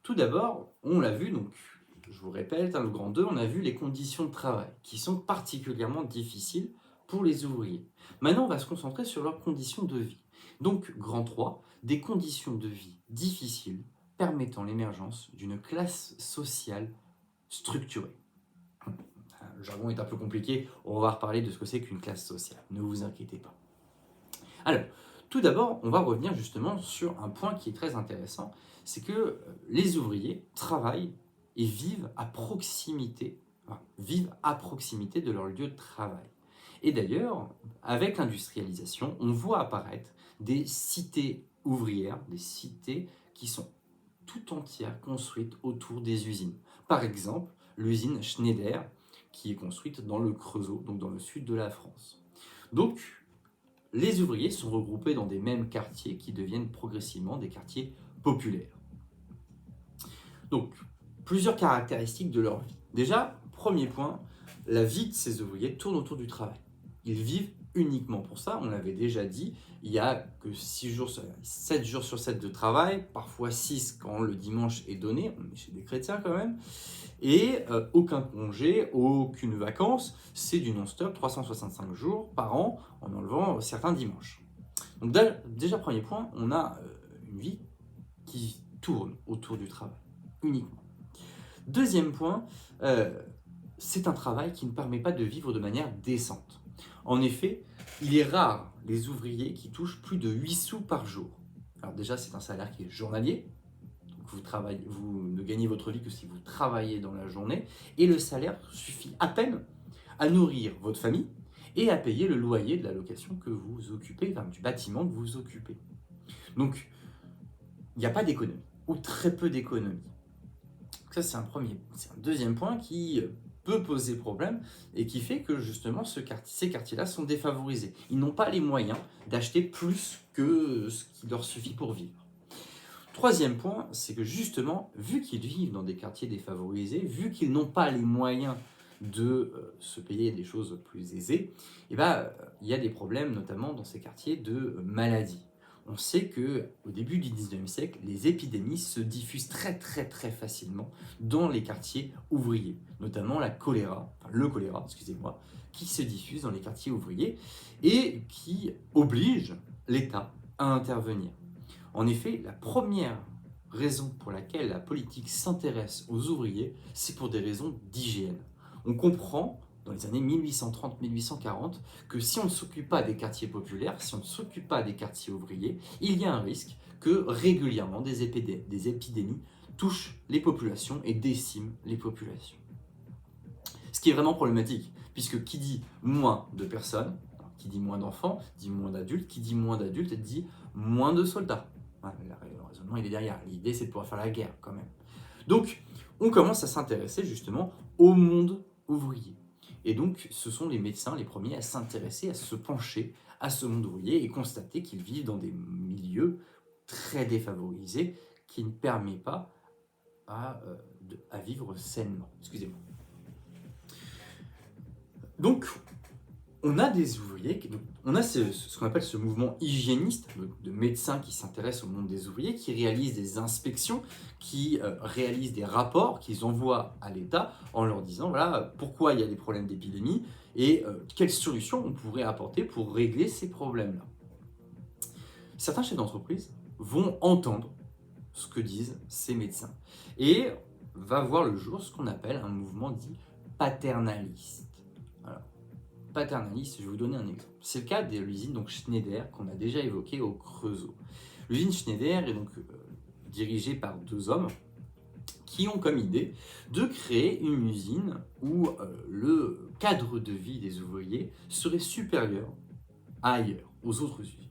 Tout d'abord, on l'a vu, donc je vous répète, le grand 2, on a vu les conditions de travail qui sont particulièrement difficiles pour les ouvriers. Maintenant, on va se concentrer sur leurs conditions de vie. Donc, grand 3, des conditions de vie difficiles permettant l'émergence d'une classe sociale structurée. Le jargon est un peu compliqué, on va reparler de ce que c'est qu'une classe sociale, ne vous inquiétez pas. Alors, tout d'abord, on va revenir justement sur un point qui est très intéressant, c'est que les ouvriers travaillent et vivent à proximité de leur lieu de travail. Et d'ailleurs, avec l'industrialisation, on voit apparaître des cités ouvrières, des cités qui sont tout entières construites autour des usines. Par exemple, l'usine Schneider, qui est construite dans le Creusot, donc dans le sud de la France. Donc, les ouvriers sont regroupés dans des mêmes quartiers qui deviennent progressivement des quartiers populaires. Donc, plusieurs caractéristiques de leur vie. Déjà, premier point, la vie de ces ouvriers tourne autour du travail. Ils vivent uniquement pour ça, on l'avait déjà dit, il n'y a que 7 jours sur 7 de travail, parfois 6 quand le dimanche est donné, on est chez des chrétiens quand même, et aucun congé, aucune vacance, c'est du non-stop, 365 jours par an, en enlevant certains dimanches. Donc déjà, premier point, on a une vie qui tourne autour du travail, uniquement. Deuxième point, c'est un travail qui ne permet pas de vivre de manière décente. En effet, il est rare les ouvriers qui touchent plus de 8 sous par jour. Alors déjà, c'est un salaire qui est journalier, vous ne gagnez votre vie que si vous travaillez dans la journée, et le salaire suffit à peine à nourrir votre famille et à payer le loyer de la location que vous occupez, enfin, du bâtiment que vous occupez. Donc, il n'y a pas d'économie, ou très peu d'économie. Ça, c'est un deuxième point qui peut poser problème et qui fait que justement ces quartiers-là sont défavorisés. Ils n'ont pas les moyens d'acheter plus que ce qui leur suffit pour vivre. Troisième point, c'est que justement, vu qu'ils vivent dans des quartiers défavorisés, vu qu'ils n'ont pas les moyens de se payer des choses plus aisées, il y a des problèmes notamment dans ces quartiers de maladies. On sait qu'au début du 19e siècle, les épidémies se diffusent très très très facilement dans les quartiers ouvriers, notamment le choléra, qui se diffuse dans les quartiers ouvriers et qui oblige l'État à intervenir. En effet, la première raison pour laquelle la politique s'intéresse aux ouvriers, c'est pour des raisons d'hygiène. On comprend, dans les années 1830-1840, que si on ne s'occupe pas des quartiers populaires, si on ne s'occupe pas des quartiers ouvriers, il y a un risque que régulièrement des épidémies touchent les populations et déciment les populations. Ce qui est vraiment problématique, puisque qui dit moins de personnes, qui dit moins d'enfants, dit moins d'adultes, qui dit moins d'adultes dit moins de soldats. Le raisonnement, il est derrière. L'idée, c'est de pouvoir faire la guerre, quand même. Donc, on commence à s'intéresser justement au monde ouvrier. Et donc, ce sont les médecins les premiers à s'intéresser, à se pencher à ce monde ouvrier et constater qu'ils vivent dans des milieux très défavorisés qui ne permettent pas à vivre sainement. Excusez-moi. Donc, on a des ouvriers, on a ce qu'on appelle ce mouvement hygiéniste de médecins qui s'intéressent au monde des ouvriers, qui réalisent des inspections, qui réalisent des rapports qu'ils envoient à l'État en leur disant voilà pourquoi il y a des problèmes d'épidémie et quelles solutions on pourrait apporter pour régler ces problèmes-là. Certains chefs d'entreprise vont entendre ce que disent ces médecins et va voir le jour ce qu'on appelle un mouvement dit paternaliste. Alors, paternaliste, je vais vous donner un exemple. C'est le cas de l'usine donc Schneider qu'on a déjà évoqué au Creusot. L'usine Schneider est donc dirigée par deux hommes qui ont comme idée de créer une usine où le cadre de vie des ouvriers serait supérieur à ailleurs, aux autres usines.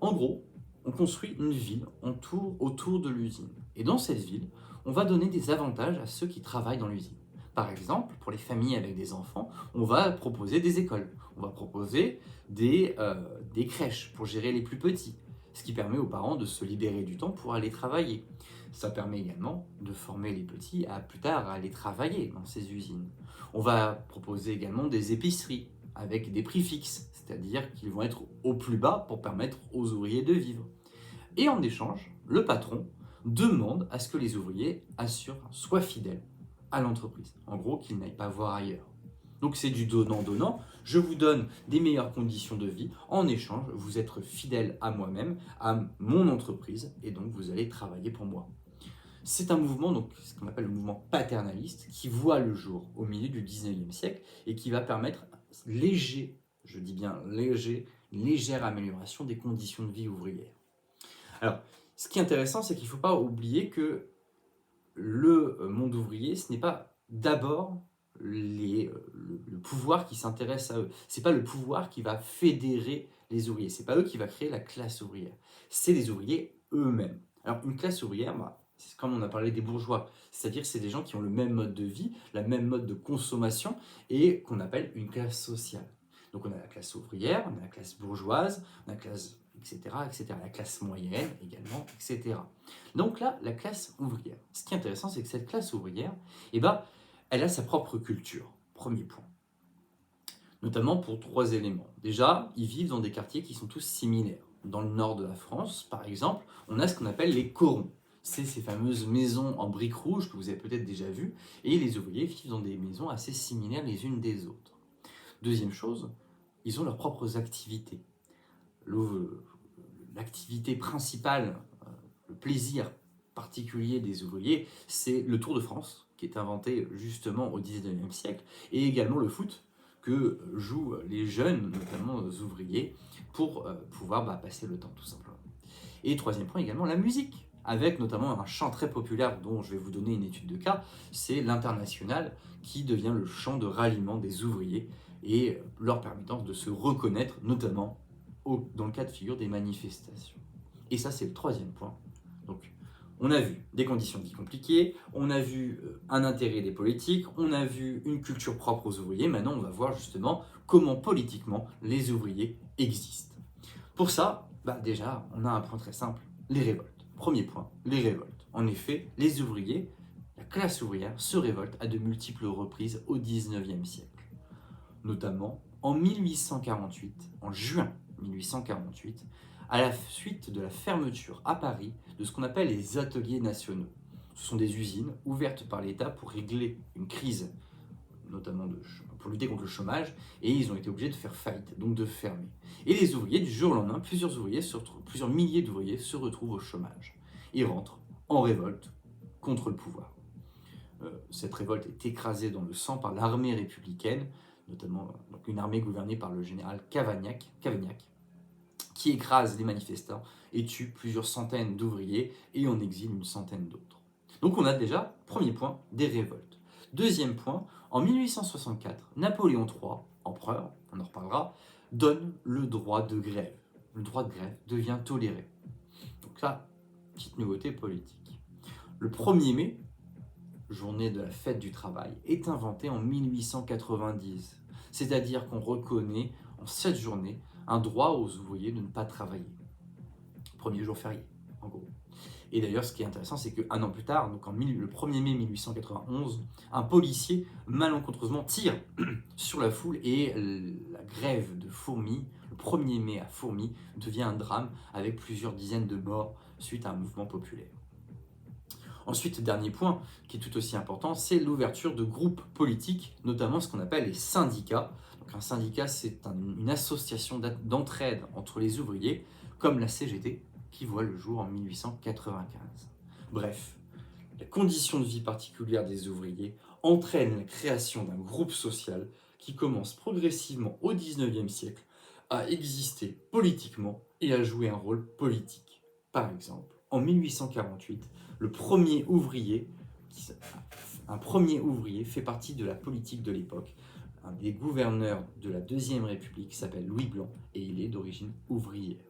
En gros, on construit une ville autour de l'usine. Et dans cette ville, on va donner des avantages à ceux qui travaillent dans l'usine. Par exemple, pour les familles avec des enfants, on va proposer des écoles, on va proposer des crèches pour gérer les plus petits, ce qui permet aux parents de se libérer du temps pour aller travailler. Ça permet également de former les petits à plus tard aller travailler dans ces usines. On va proposer également des épiceries avec des prix fixes, c'est-à-dire qu'ils vont être au plus bas pour permettre aux ouvriers de vivre. Et en échange, le patron demande à ce que les ouvriers soient fidèles à l'entreprise. En gros, qu'ils n'aillent pas voir ailleurs. Donc c'est du donnant-donnant. Je vous donne des meilleures conditions de vie. En échange, vous êtes fidèle à moi-même, à mon entreprise, et donc vous allez travailler pour moi. C'est un mouvement, donc, ce qu'on appelle le mouvement paternaliste, qui voit le jour au milieu du 19e siècle et qui va permettre je dis bien légère amélioration des conditions de vie ouvrières. Alors, ce qui est intéressant, c'est qu'il ne faut pas oublier que le monde ouvrier, ce n'est pas d'abord le pouvoir qui s'intéresse à eux. Ce n'est pas le pouvoir qui va fédérer les ouvriers. Ce n'est pas eux qui va créer la classe ouvrière. C'est les ouvriers eux-mêmes. Alors, une classe ouvrière, c'est comme on a parlé des bourgeois, c'est-à-dire que c'est des gens qui ont le même mode de vie, la même mode de consommation, et qu'on appelle une classe sociale. Donc on a la classe ouvrière, on a la classe bourgeoise, on a la classe, etc., etc., la classe moyenne également, etc. Donc là, la classe ouvrière. Ce qui est intéressant, c'est que cette classe ouvrière, elle a sa propre culture, premier point. Notamment pour 3 éléments. Déjà, ils vivent dans des quartiers qui sont tous similaires. Dans le nord de la France, par exemple, on a ce qu'on appelle les corons. C'est ces fameuses maisons en briques rouges que vous avez peut-être déjà vues, et les ouvriers vivent dans des maisons assez similaires les unes des autres. Deuxième chose, ils ont leurs propres activités. L'activité principale, le plaisir particulier des ouvriers, c'est le Tour de France, qui est inventé justement au 19e siècle, et également le foot, que jouent les jeunes, notamment les ouvriers, pour pouvoir passer le temps tout simplement. Et troisième point également, la musique, avec notamment un chant très populaire dont je vais vous donner une étude de cas, c'est l'Internationale, qui devient le chant de ralliement des ouvriers et leur permettant de se reconnaître, notamment dans le cas de figure des manifestations. Et ça, c'est le troisième point. Donc, on a vu des conditions de vie compliquées, on a vu un intérêt des politiques, on a vu une culture propre aux ouvriers. Maintenant, on va voir justement comment politiquement les ouvriers existent. Pour ça, déjà, on a un point très simple, les révoltes. Premier point, les révoltes. En effet, les ouvriers, la classe ouvrière, se révolte à de multiples reprises au 19e siècle. Notamment en 1848, en juin 1848, à la suite de la fermeture à Paris de ce qu'on appelle les ateliers nationaux. Ce sont des usines ouvertes par l'État pour régler une crise, notamment pour lutter contre le chômage, et ils ont été obligés de faire faillite, donc de fermer. Et les ouvriers, du jour au lendemain, plusieurs milliers d'ouvriers se retrouvent au chômage. Ils rentrent en révolte contre le pouvoir. Cette révolte est écrasée dans le sang par l'armée républicaine, notamment donc une armée gouvernée par le général Cavaignac, qui écrase les manifestants et tue plusieurs centaines d'ouvriers et en exile une centaine d'autres. Donc on a déjà, premier point, des révoltes. Deuxième point, en 1864, Napoléon III, empereur, on en reparlera, donne le droit de grève. Le droit de grève devient toléré. Donc ça, petite nouveauté politique. Le 1er mai, journée de la fête du travail, est inventé en 1890. C'est-à-dire qu'on reconnaît en cette journée un droit aux ouvriers de ne pas travailler. Premier jour férié, en gros. Et d'ailleurs, ce qui est intéressant, c'est qu'un an plus tard, donc le 1er mai 1891, un policier malencontreusement tire sur la foule et la grève de Fourmi, le 1er mai à Fourmi, devient un drame avec plusieurs dizaines de morts suite à un mouvement populaire. Ensuite, dernier point, qui est tout aussi important, c'est l'ouverture de groupes politiques, notamment ce qu'on appelle les syndicats. Donc un syndicat, c'est une association d'entraide entre les ouvriers, comme la CGT, qui voit le jour en 1895. Bref, la condition de vie particulière des ouvriers entraîne la création d'un groupe social qui commence progressivement au XIXe siècle à exister politiquement et à jouer un rôle politique. Par exemple, en 1848, un premier ouvrier fait partie de la politique de l'époque. Un des gouverneurs de la Deuxième République s'appelle Louis Blanc et il est d'origine ouvrière.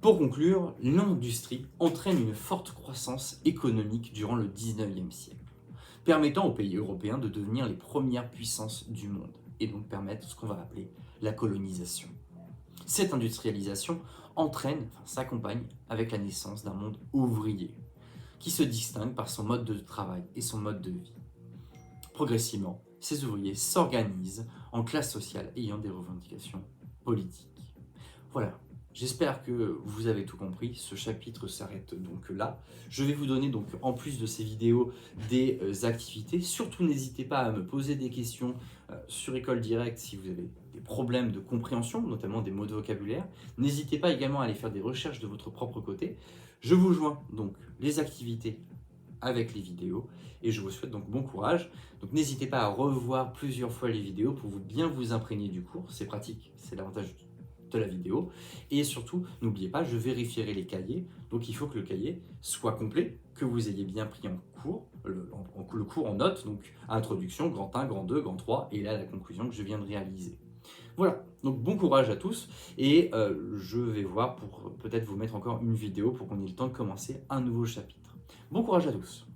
Pour conclure, l'industrie entraîne une forte croissance économique durant le 19e siècle, permettant aux pays européens de devenir les premières puissances du monde et donc permettre ce qu'on va appeler la colonisation. Cette industrialisation s'accompagne avec la naissance d'un monde ouvrier, qui se distingue par son mode de travail et son mode de vie. Progressivement, ces ouvriers s'organisent en classes sociales ayant des revendications politiques. Voilà, J'espère que vous avez tout compris. Ce chapitre s'arrête donc là. Je vais vous donner donc en plus de ces vidéos des activités. Surtout n'hésitez pas à me poser des questions sur École Directe si vous avez des problèmes de compréhension, notamment des mots de vocabulaire. N'hésitez pas également à aller faire des recherches de votre propre côté. Je vous joins donc les activités avec les vidéos et je vous souhaite donc bon courage. Donc n'hésitez pas à revoir plusieurs fois les vidéos pour bien vous imprégner du cours. C'est pratique, c'est l'avantage de la vidéo. Et surtout, n'oubliez pas, je vérifierai les cahiers. Donc il faut que le cahier soit complet, que vous ayez bien pris en cours, le cours en notes, donc introduction, grand 1, grand 2, grand 3, et là la conclusion que je viens de réaliser. Voilà, donc bon courage à tous, et je vais voir pour peut-être vous mettre encore une vidéo pour qu'on ait le temps de commencer un nouveau chapitre. Bon courage à tous.